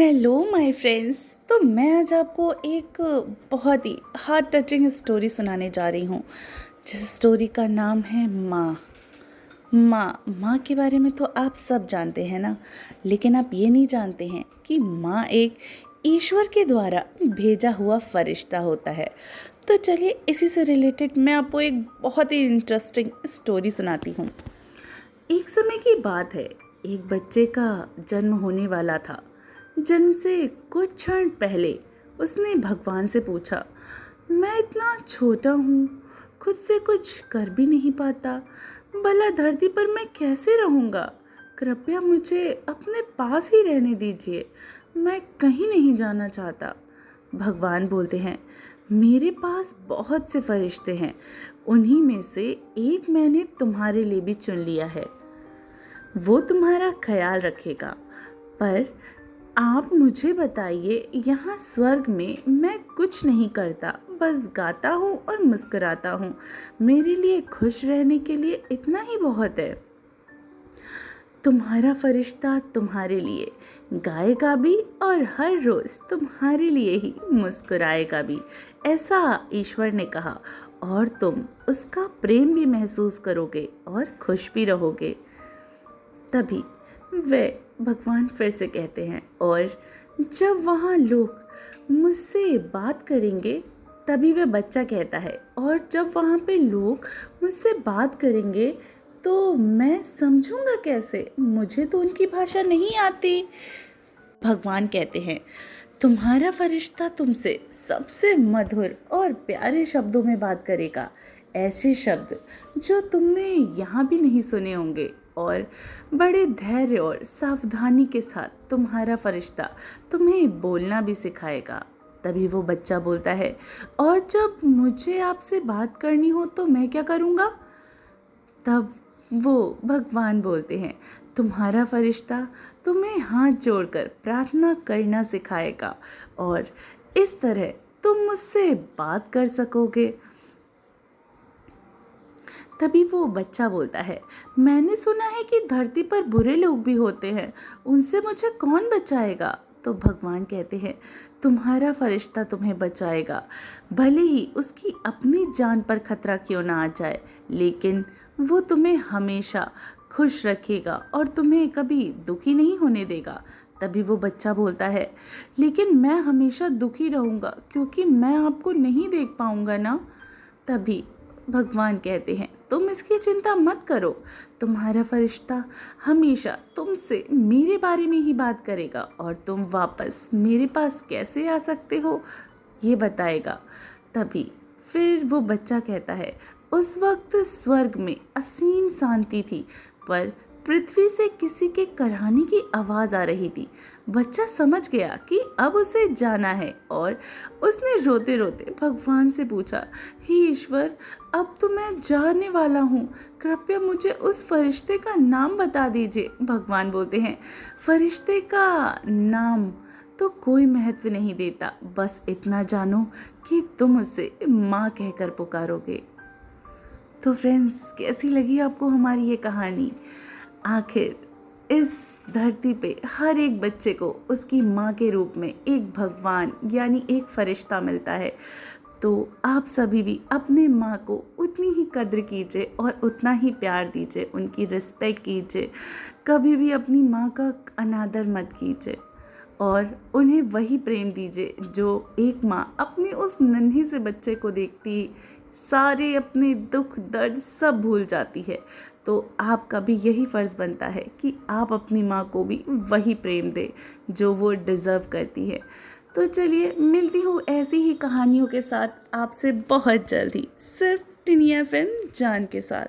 Hello my friends. तो मैं आज आपको एक बहुत ही हार्ट टचिंग स्टोरी सुनाने जा रही हूँ, जिस स्टोरी का नाम है माँ। माँ के बारे में तो आप सब जानते हैं ना, लेकिन आप ये नहीं जानते हैं कि माँ एक ईश्वर के द्वारा भेजा हुआ फरिश्ता होता है। तो चलिए इसी से रिलेटेड मैं आपको एक बहुत ही इंटरेस्टिंग स्टोरी सुनाती हूँ। एक समय की बात है, एक बच्चे का जन्म होने वाला था। जन्म से कुछ क्षण पहले उसने भगवान से पूछा, मैं इतना छोटा हूँ, खुद से कुछ कर भी नहीं पाता, भला धरती पर मैं कैसे रहूँगा? कृपया मुझे अपने पास ही रहने दीजिए, मैं कहीं नहीं जाना चाहता। भगवान बोलते हैं, मेरे पास बहुत से फरिश्ते हैं, उन्हीं में से एक मैंने तुम्हारे लिए भी चुन लिया है। वो तुम्हारा ख्याल रखेगा। पर आप मुझे बताइए, यहाँ स्वर्ग में मैं कुछ नहीं करता, बस गाता हूँ और मुस्कुराता हूँ। मेरे लिए खुश रहने के लिए इतना ही बहुत है। तुम्हारा फरिश्ता तुम्हारे लिए गाएगा भी और हर रोज तुम्हारे लिए ही मुस्कुराएगा भी, ऐसा ईश्वर ने कहा। और तुम उसका प्रेम भी महसूस करोगे और खुश भी रहोगे। तभी वे भगवान फिर से कहते हैं, और जब वहाँ लोग मुझसे बात करेंगे, तभी वह बच्चा कहता है, और जब वहाँ पे लोग मुझसे बात करेंगे तो मैं समझूंगा कैसे? मुझे तो उनकी भाषा नहीं आती। भगवान कहते हैं, तुम्हारा फरिश्ता तुमसे सबसे मधुर और प्यारे शब्दों में बात करेगा, ऐसे शब्द जो तुमने यहाँ भी नहीं सुने होंगे। और बड़े धैर्य और सावधानी के साथ तुम्हारा फरिश्ता तुम्हें बोलना भी सिखाएगा। तभी वो बच्चा बोलता है, और जब मुझे आपसे बात करनी हो तो मैं क्या करूँगा? तब वो भगवान बोलते हैं, तुम्हारा फरिश्ता तुम्हें हाथ जोड़कर प्रार्थना करना सिखाएगा, और इस तरह तुम मुझसे बात कर सकोगे। तभी वो बच्चा बोलता है, मैंने सुना है कि धरती पर बुरे लोग भी होते हैं, उनसे मुझे कौन बचाएगा? तो भगवान कहते हैं, तुम्हारा फरिश्ता तुम्हें बचाएगा, भले ही उसकी अपनी जान पर खतरा क्यों ना आ जाए, लेकिन वो तुम्हें हमेशा खुश रखेगा और तुम्हें कभी दुखी नहीं होने देगा। तभी वो बच्चा बोलता है, लेकिन मैं हमेशा दुखी रहूँगा क्योंकि मैं आपको नहीं देख पाऊँगा ना। तभी भगवान कहते हैं, तुम इसकी चिंता मत करो, तुम्हारा फरिश्ता हमेशा तुमसे मेरे बारे में ही बात करेगा, और तुम वापस मेरे पास कैसे आ सकते हो ये बताएगा। तभी फिर वो बच्चा कहता है, उस वक्त स्वर्ग में असीम शांति थी, पर पृथ्वी से किसी के कराहने की आवाज़ आ रही थी। बच्चा समझ गया कि अब उसे जाना है, और उसने रोते रोते भगवान से पूछा, हे ईश्वर, अब तो मैं जाने वाला हूँ, कृपया मुझे उस फरिश्ते का नाम बता दीजिए। भगवान बोलते हैं, फरिश्ते का नाम तो कोई महत्व नहीं देता, बस इतना जानो कि तुम उसे माँ कहकर पुकारोगे। तो फ्रेंड्स, कैसी लगी आपको हमारी ये कहानी? आखिर इस धरती पे हर एक बच्चे को उसकी माँ के रूप में एक भगवान यानी एक फरिश्ता मिलता है। तो आप सभी भी अपने माँ को उतनी ही कद्र कीजिए और उतना ही प्यार दीजिए, उनकी रिस्पेक्ट कीजिए। कभी भी अपनी माँ का अनादर मत कीजिए, और उन्हें वही प्रेम दीजिए जो एक माँ अपने उस नन्हे से बच्चे को देखती ही सारे अपने दुख दर्द सब भूल जाती है। तो आपका भी यही फ़र्ज़ बनता है कि आप अपनी माँ को भी वही प्रेम दें जो वो डिज़र्व करती है। तो चलिए, मिलती हूँ ऐसी ही कहानियों के साथ आपसे बहुत जल्दी, सिर्फ टिनिया FM जान के साथ।